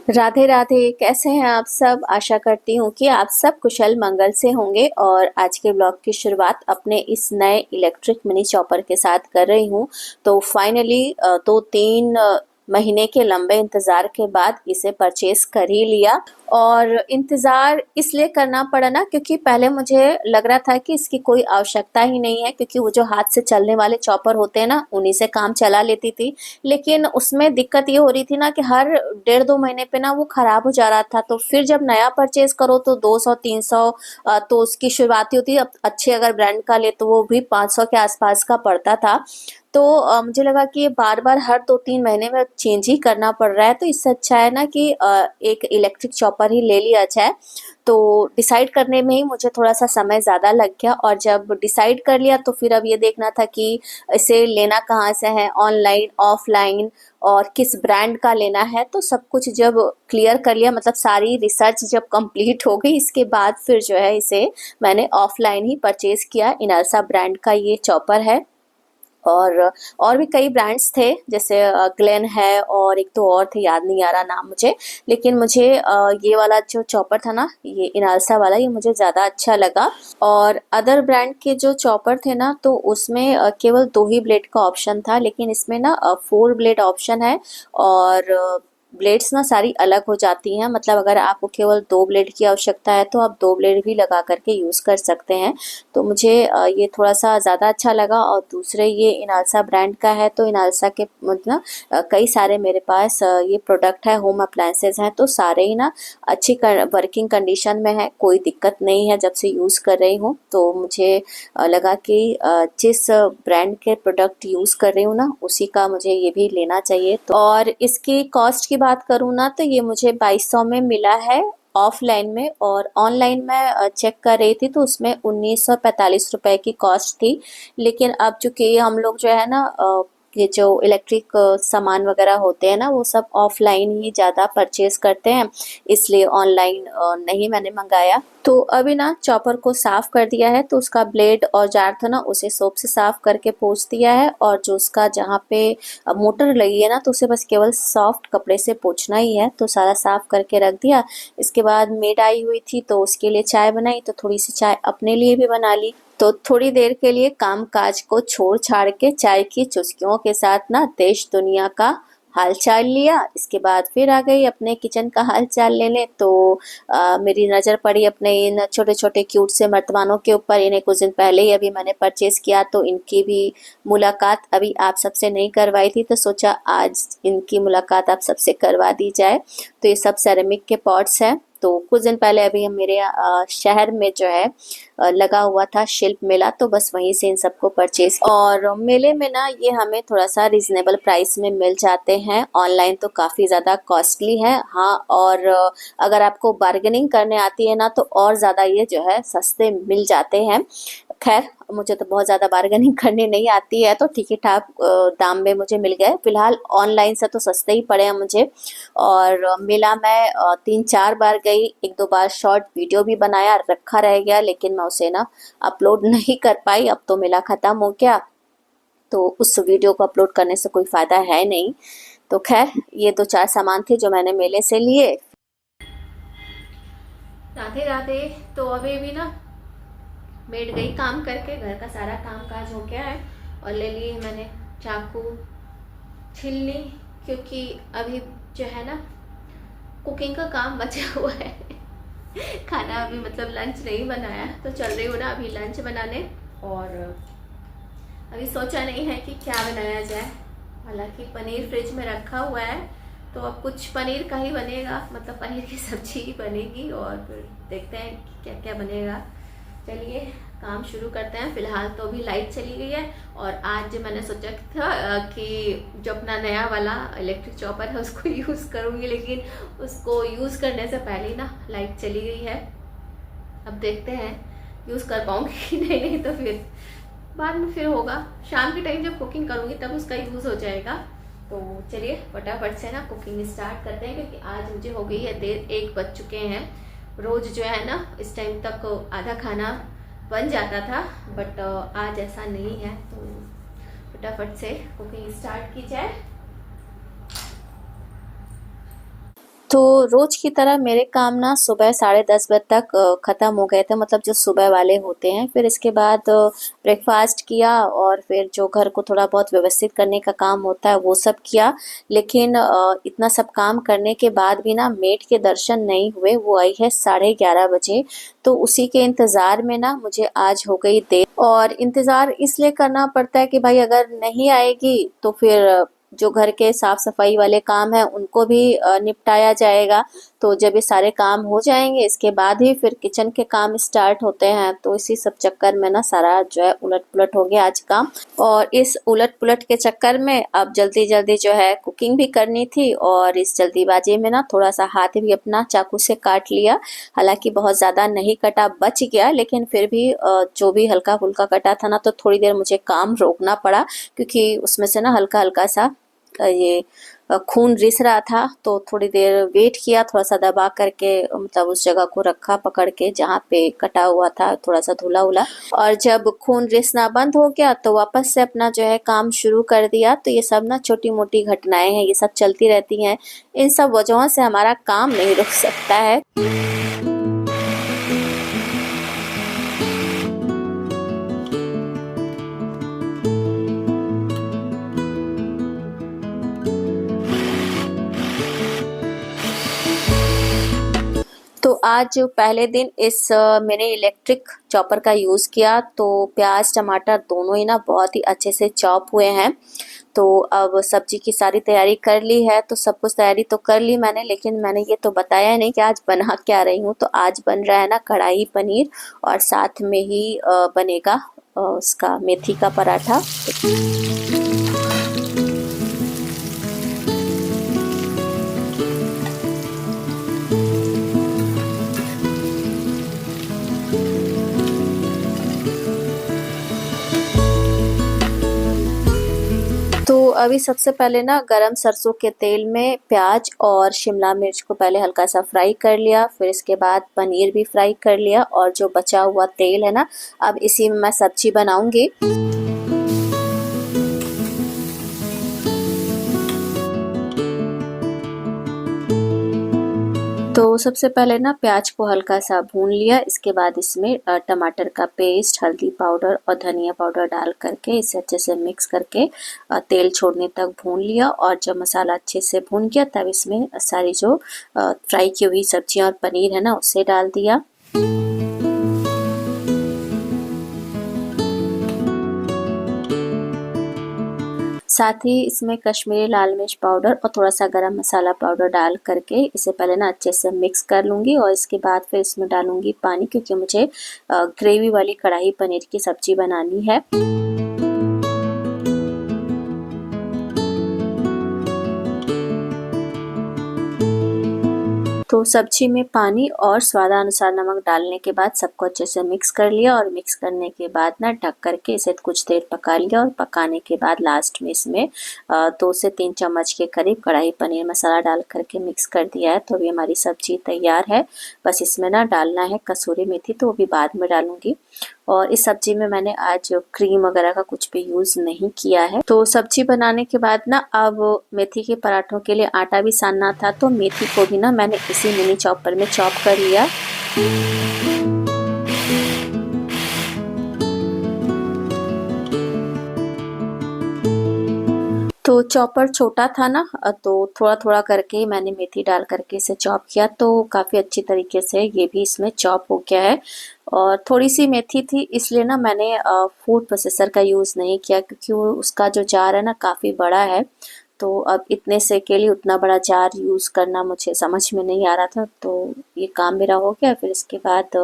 राधे राधे। कैसे हैं आप सब? आशा करती हूँ कि आप सब कुशल मंगल से होंगे। और आज के ब्लॉग की शुरुआत अपने इस नए इलेक्ट्रिक मिनी चॉपर के साथ कर रही हूँ। तो फाइनली 2-3 महीने के लंबे इंतज़ार के बाद इसे परचेज कर ही लिया। और इंतज़ार इसलिए करना पड़ा ना, क्योंकि पहले मुझे लग रहा था कि इसकी कोई आवश्यकता ही नहीं है, क्योंकि वो जो हाथ से चलने वाले चॉपर होते हैं ना, उन्हीं से काम चला लेती थी। लेकिन उसमें दिक्कत ये हो रही थी ना कि हर 1.5-2 महीने पे ना वो खराब हो जा रहा था। तो फिर जब नया परचेज करो तो 200-300 तो उसकी शुरुआती होती है। अब अच्छे अगर ब्रांड का ले तो वो भी 500 के आसपास का पड़ता था। तो मुझे लगा कि ये बार-बार हर 2-3 महीने में चेंज ही करना पड़ रहा है, तो इससे अच्छा है ना कि एक इलेक्ट्रिक चॉपर ही ले लिया जाए। तो डिसाइड करने में ही मुझे थोड़ा-सा समय ज़्यादा लग गया, और जब डिसाइड कर लिया तो फिर अब ये देखना था कि इसे लेना कहाँ से है, ऑनलाइन, ऑफलाइन, और किस ब्रांड का लेना है। तो सब कुछ जब क्लियर कर लिया, मतलब सारी रिसर्च जब कंप्लीट हो गई, इसके बाद फिर जो है इसे मैंने ऑफलाइन ही परचेज किया। इनर्सा ब्रांड का ये चॉपर है। और भी कई ब्रांड्स थे, जैसे ग्लेन है और एक तो और थे, याद नहीं आ रहा नाम मुझे। लेकिन मुझे ये वाला जो चॉपर था ना, ये इनालसा वाला, ये मुझे ज़्यादा अच्छा लगा। और अदर ब्रांड के जो चॉपर थे ना, तो उसमें केवल 2 ही ब्लेड का ऑप्शन था, लेकिन इसमें ना 4 ब्लेड ऑप्शन है। और ब्लेड्स ना सारी अलग हो जाती हैं, मतलब अगर आपको केवल 2 ब्लेड की आवश्यकता है तो आप 2 ब्लेड भी लगा करके यूज़ कर सकते हैं। तो मुझे ये थोड़ा-सा ज़्यादा अच्छा लगा। और दूसरे ये इनालसा ब्रांड का है, तो इनालसा के मतलब कई सारे मेरे पास ये प्रोडक्ट है, होम अप्लायंसेस हैं, तो सारे ही ना अच्छी वर्किंग कंडीशन में है, कोई दिक्कत नहीं है जब से यूज़ कर रही हूँ। तो मुझे लगा कि जिस ब्रांड के प्रोडक्ट यूज़ कर रही हूँ ना, उसी का मुझे ये भी लेना चाहिए। तो और इसकी कॉस्ट की बात करूँ ना, तो ये मुझे 2200 में मिला है ऑफलाइन में। और ऑनलाइन मैं चेक कर रही थी तो उसमें 1945 रुपए की कॉस्ट थी। लेकिन अब चूंकि हम लोग जो है ना ये जो इलेक्ट्रिक सामान वगैरह होते हैं ना, वो सब ऑफलाइन ही ज़्यादा परचेज करते हैं, इसलिए ऑनलाइन नहीं मैंने मंगाया। तो अभी ना चॉपर को साफ कर दिया है, तो उसका ब्लेड और जार था ना, उसे सोप से साफ करके पोंछ दिया है। और जो उसका जहाँ पे मोटर लगी है ना, तो उसे बस केवल सॉफ्ट कपड़े से पोंछना ही है। तो सारा साफ करके रख दिया। इसके बाद मेड आई हुई थी, तो उसके लिए चाय बनाई, तो थोड़ी सी चाय अपने लिए भी बना ली। तो थोड़ी देर के लिए काम काज को छोड़ छाड़ के चाय की चुस्कियों के साथ ना देश दुनिया का हाल चाल लिया। इसके बाद फिर आ गई अपने किचन का हाल चाल लेने। तो मेरी नज़र पड़ी अपने इन छोटे छोटे क्यूट से मर्तबानों के ऊपर। इन्हें कुछ दिन पहले ही अभी मैंने परचेज किया, तो इनकी भी मुलाकात अभी आप सबसे नहीं करवाई थी, तो सोचा आज इनकी मुलाकात आप सबसे करवा दी जाए। तो ये सब सेरेमिक के पॉट्स हैं। तो कुछ दिन पहले अभी हम मेरे शहर में जो है लगा हुआ था शिल्प मेला, तो बस वहीं से इन सबको परचेज। और मेले में ना ये हमें थोड़ा सा रिजनेबल प्राइस में मिल जाते हैं। ऑनलाइन तो काफ़ी ज़्यादा कॉस्टली है, हाँ। और अगर आपको बार्गेनिंग करने आती है ना, तो और ज़्यादा ये जो है सस्ते मिल जाते हैं। खैर, मुझे तो बहुत ज़्यादा बार्गेनिंग करने नहीं आती है, तो ठीक ही ठाक दाम में मुझे मिल गए। फिलहाल ऑनलाइन से तो सस्ते ही पड़े हैं मुझे। और मेला मैं 3-4 बार गई, 1-2 बार शॉर्ट वीडियो भी बनाया, रखा रह गया, लेकिन मैं उसे ना अपलोड नहीं कर पाई। अब तो मेला ख़त्म हो गया, तो उस वीडियो को अपलोड करने से कोई फ़ायदा है नहीं। तो खैर, ये 2-4 सामान थे जो मैंने मेले से लिए। राधे राधे। तो अभी भी ना मेड गई काम करके, घर का सारा काम काज हो गया है। और ले लिए मैंने चाकू, छिलनी, क्योंकि अभी जो है ना कुकिंग का काम बचा हुआ है। खाना अभी मतलब लंच नहीं बनाया, तो चल रही हूँ ना अभी लंच बनाने। और अभी सोचा नहीं है कि क्या बनाया जाए। हालांकि पनीर फ्रिज में रखा हुआ है, तो अब कुछ पनीर का ही बनेगा, मतलब पनीर की सब्जी ही बनेगी। और फिर देखते हैं कि क्या क्या बनेगा। चलिए काम शुरू करते हैं। फिलहाल तो अभी लाइट चली गई है। और आज मैंने सोचा था कि जो अपना नया वाला इलेक्ट्रिक चॉपर है उसको यूज़ करूँगी, लेकिन उसको यूज़ करने से पहले ही ना लाइट चली गई है। अब देखते हैं यूज़ कर पाऊँगी कि नहीं तो फिर बाद में फिर होगा। शाम के टाइम जब कुकिंग करूँगी तब उसका यूज़ हो जाएगा। तो चलिए फटाफट से ना कुकिंग स्टार्ट करते हैं, क्योंकि आज मुझे हो गई है देर, 1 बज चुके हैं। रोज़ जो है ना इस टाइम तक आधा खाना बन जाता था, बट आज ऐसा नहीं है। तो फटाफट से कुकिंग स्टार्ट की जाए। तो रोज़ की तरह मेरे काम ना सुबह 10:30 बजे तक ख़त्म हो गए थे, मतलब जो सुबह वाले होते हैं। फिर इसके बाद ब्रेकफ़ास्ट किया और फिर जो घर को थोड़ा बहुत व्यवस्थित करने का काम होता है वो सब किया। लेकिन इतना सब काम करने के बाद भी ना मेड के दर्शन नहीं हुए। वो आई है 11:30 बजे, तो उसी के इंतज़ार में ना मुझे आज हो गई देर। और इंतज़ार इसलिए करना पड़ता है कि भाई अगर नहीं आएगी तो फिर जो घर के साफ सफाई वाले काम हैं उनको भी निपटाया जाएगा। तो जब ये सारे काम हो जाएंगे इसके बाद ही फिर किचन के काम स्टार्ट होते हैं। तो इसी सब चक्कर में ना सारा जो है उलट पुलट हो गया आज काम। और इस उलट पुलट के चक्कर में अब जल्दी जल्दी जो है कुकिंग भी करनी थी, और इस जल्दीबाजी में ना थोड़ा सा हाथ भी अपना चाकू से काट लिया। हालांकि बहुत ज़्यादा नहीं कटा, बच गया, लेकिन फिर भी जो भी हल्का फुल्का कटा था ना तो थोड़ी देर मुझे काम रोकना पड़ा, क्योंकि उसमें से ना हल्का हल्का सा ये खून रिस रहा था। तो थोड़ी देर वेट किया, थोड़ा सा दबा करके, मतलब उस जगह को रखा पकड़ के जहाँ पे कटा हुआ था, थोड़ा सा धुला उला। और जब खून रिसना बंद हो गया तो वापस से अपना जो है काम शुरू कर दिया। तो ये सब ना छोटी मोटी घटनाएं हैं, ये सब चलती रहती हैं। इन सब वजहों से हमारा काम नहीं रुक सकता है। तो आज पहले दिन इस मैंने इलेक्ट्रिक चॉपर का यूज़ किया। तो प्याज टमाटर दोनों ही ना बहुत ही अच्छे से चॉप हुए हैं। तो अब सब्जी की सारी तैयारी कर ली है। तो सब कुछ तैयारी तो कर ली मैंने, लेकिन मैंने ये तो बताया नहीं कि आज बना क्या रही हूँ। तो आज बन रहा है ना कढ़ाई पनीर, और साथ में ही बनेगा उसका मेथी का पराठा। तो अभी सबसे पहले ना गरम सरसों के तेल में प्याज और शिमला मिर्च को पहले हल्का सा फ्राई कर लिया। फिर इसके बाद पनीर भी फ्राई कर लिया, और जो बचा हुआ तेल है ना, अब इसी में मैं सब्जी बनाऊंगी। तो सबसे पहले ना प्याज को हल्का सा भून लिया। इसके बाद इसमें टमाटर का पेस्ट, हल्दी पाउडर और धनिया पाउडर डाल करके इसे अच्छे से मिक्स करके तेल छोड़ने तक भून लिया। और जब मसाला अच्छे से भून गया तब इसमें सारी जो फ्राई की हुई सब्जियां और पनीर है ना उसे डाल दिया। साथ ही इसमें कश्मीरी लाल मिर्च पाउडर और थोड़ा सा गरम मसाला पाउडर डाल करके इसे पहले ना अच्छे से मिक्स कर लूँगी। और इसके बाद फिर इसमें डालूँगी पानी, क्योंकि मुझे ग्रेवी वाली कढ़ाई पनीर की सब्जी बनानी है। तो सब्जी में पानी और स्वादानुसार नमक डालने के बाद सबको अच्छे से मिक्स कर लिया। और मिक्स करने के बाद ना ढक करके इसे कुछ देर पका लिया। और पकाने के बाद लास्ट में इसमें 2 से 3 चम्मच के करीब कढ़ाई पनीर मसाला डाल करके मिक्स कर दिया है। तो अभी हमारी सब्जी तैयार है। बस इसमें ना डालना है कसूरी मेथी, तो वो भी बाद में डालूंगी। और इस सब्जी में मैंने आज क्रीम वगैरह का कुछ भी यूज़ नहीं किया है। तो सब्जी बनाने के बाद ना अब मेथी के पराठों के लिए आटा भी सानना था। तो मेथी को भी ना मैंने इसी मिनी चॉपर में चॉप कर लिया। तो चॉपर छोटा था ना, तो थोड़ा थोड़ा करके मैंने मेथी डाल करके इसे चॉप किया। तो काफ़ी अच्छी तरीके से ये भी इसमें चॉप हो गया है। और थोड़ी सी मेथी थी, इसलिए ना मैंने फूड प्रोसेसर का यूज़ नहीं किया, क्योंकि वो उसका जो जार है ना काफ़ी बड़ा है। तो अब इतने से के लिए उतना बड़ा जार यूज़ करना मुझे समझ में नहीं आ रहा था। तो ये काम मेरा हो गया। फिर इसके बाद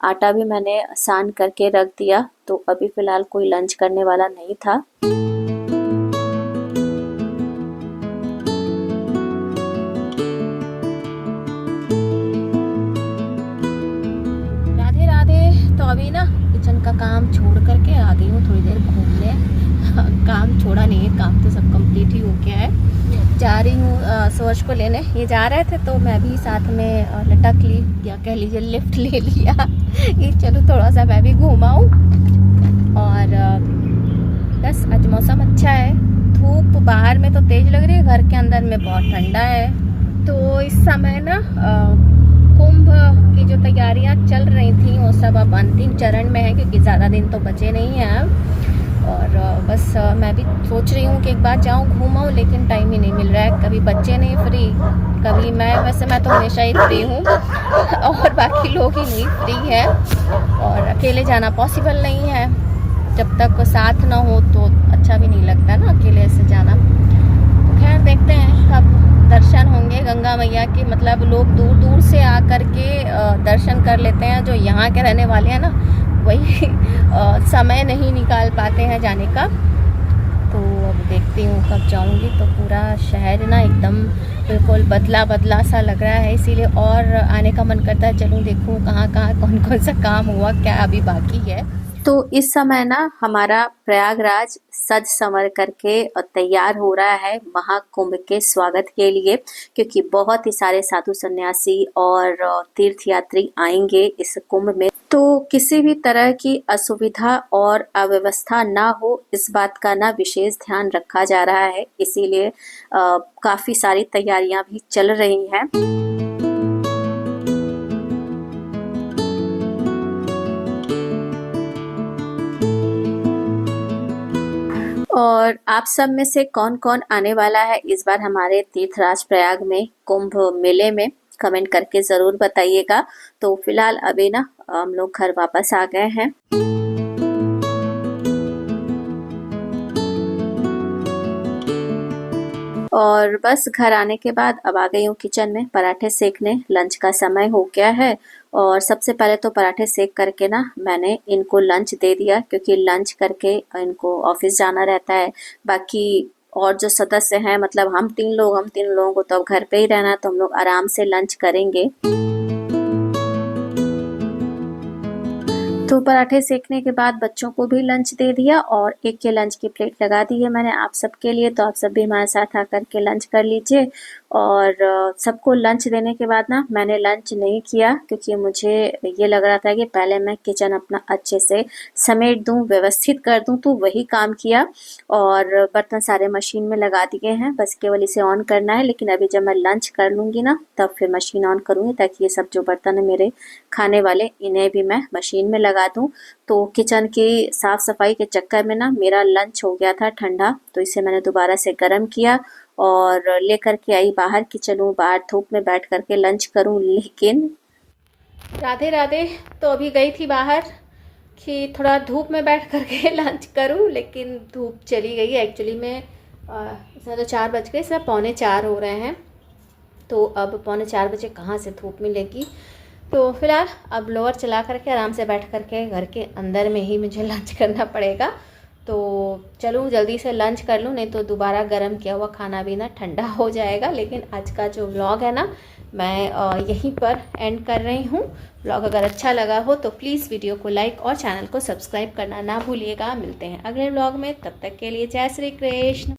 आटा भी मैंने सान करके रख दिया। तो अभी फ़िलहाल कोई लंच करने वाला नहीं था। तो अभी ना किचन का काम छोड़ करके आ गई हूँ थोड़ी देर घूमने। काम छोड़ा नहीं है, काम तो सब कंप्लीट ही हो गया है। जा रही हूँ सूरज को लेने। ये जा रहे थे तो मैं भी साथ में लटक ली, या कह लीजिए लिफ्ट ले लिया कि चलो थोड़ा सा मैं भी घूमाऊँ। और बस आज मौसम अच्छा है। धूप बाहर में तो तेज लग रही है, घर के अंदर में बहुत ठंडा है। तो इस समय ना कुंभ की जो तैयारियां चल रही थी वो सब अब अंतिम चरण में है, क्योंकि ज़्यादा दिन तो बचे नहीं हैं अब। और बस मैं भी सोच रही हूँ कि एक बार जाऊँ घूम आऊँ, लेकिन टाइम ही नहीं मिल रहा है। कभी बच्चे नहीं फ्री, कभी मैं तो हमेशा ही फ्री हूँ और बाकी लोग ही नहीं फ्री है, और अकेले जाना पॉसिबल नहीं है। जब तक साथ ना हो तो अच्छा भी नहीं लगता ना अकेले से जाना। खैर देखते हैं कब दर्शन होंगे गंगा मैया के। मतलब लोग दूर दूर से आकर के दर्शन कर लेते हैं, जो यहाँ के रहने वाले हैं ना वही समय नहीं निकाल पाते हैं जाने का। तो अब देखती हूँ कब जाऊँगी। तो पूरा शहर ना एकदम बिल्कुल बदला बदला सा लग रहा है, इसीलिए और आने का मन करता है। चलूँ देखूँ कहाँ कहाँ कौन कौन सा काम हुआ, क्या अभी बाकी है। तो इस समय ना हमारा प्रयागराज सज संवर करके तैयार हो रहा है महाकुंभ के स्वागत के लिए, क्योंकि बहुत ही सारे साधु सन्यासी और तीर्थयात्री आएंगे इस कुंभ में। तो किसी भी तरह की असुविधा और अव्यवस्था ना हो, इस बात का ना विशेष ध्यान रखा जा रहा है। इसीलिए काफी सारी तैयारियां भी चल रही हैं। और आप सब में से कौन कौन आने वाला है इस बार हमारे तीर्थराज प्रयाग में कुंभ मेले में, कमेंट करके जरूर बताइएगा। तो फिलहाल अभी ना हम लोग घर वापस आ गए हैं। और बस घर आने के बाद अब आ गई हूँ किचन में पराठे सेकने। लंच का समय हो गया है, और सबसे पहले तो पराठे सेक करके ना मैंने इनको लंच दे दिया, क्योंकि लंच करके इनको ऑफिस जाना रहता है। बाकी और जो सदस्य हैं, मतलब हम तीन लोगों को तो अब घर पे ही रहना है, तो हम लोग आराम से लंच करेंगे। तो पराठे सेकने के बाद बच्चों को भी लंच दे दिया, और एक के लंच की प्लेट लगा दी है मैंने आप सबके लिए। तो आप सब भी हमारे साथ आकर के लंच कर लीजिए। और सबको लंच देने के बाद ना मैंने लंच नहीं किया, क्योंकि मुझे ये लग रहा था कि पहले मैं किचन अपना अच्छे से समेट दूं, व्यवस्थित कर दूं। तो वही काम किया, और बर्तन सारे मशीन में लगा दिए हैं, बस केवल इसे ऑन करना है। लेकिन अभी जब मैं लंच कर लूँगी ना तब फिर मशीन ऑन करूँगी, ताकि ये सब जो बर्तन है मेरे खाने वाले, इन्हें भी मैं मशीन में लगा दूं। तो किचन की साफ सफाई के चक्कर में ना मेरा लंच हो गया था ठंडा, तो इसे मैंने दोबारा से गर्म किया और लेकर के आई बाहर कि चलूँ बाहर धूप में बैठ करके लंच करूँ। लेकिन राधे राधे, तो अभी गई थी बाहर कि थोड़ा धूप में बैठ करके लंच करूँ, लेकिन धूप चली गई। एक्चुअली में इसमें तो 4 बज गए, सब 3:45 हो रहे हैं। तो अब 3:45 बजे कहाँ से धूप मिलेगी। तो फिलहाल अब लोअर चला करके आराम से बैठ करके घर के अंदर में ही मुझे लंच करना पड़ेगा। तो चलूँ जल्दी से लंच कर लूँ, नहीं तो दोबारा गर्म किया हुआ खाना भी ना ठंडा हो जाएगा। लेकिन आज का जो व्लॉग है ना मैं यहीं पर एंड कर रही हूँ। व्लॉग अगर अच्छा लगा हो तो प्लीज़ वीडियो को लाइक और चैनल को सब्सक्राइब करना ना भूलिएगा। मिलते हैं अगले व्लॉग में, तब तक के लिए जय श्री कृष्ण।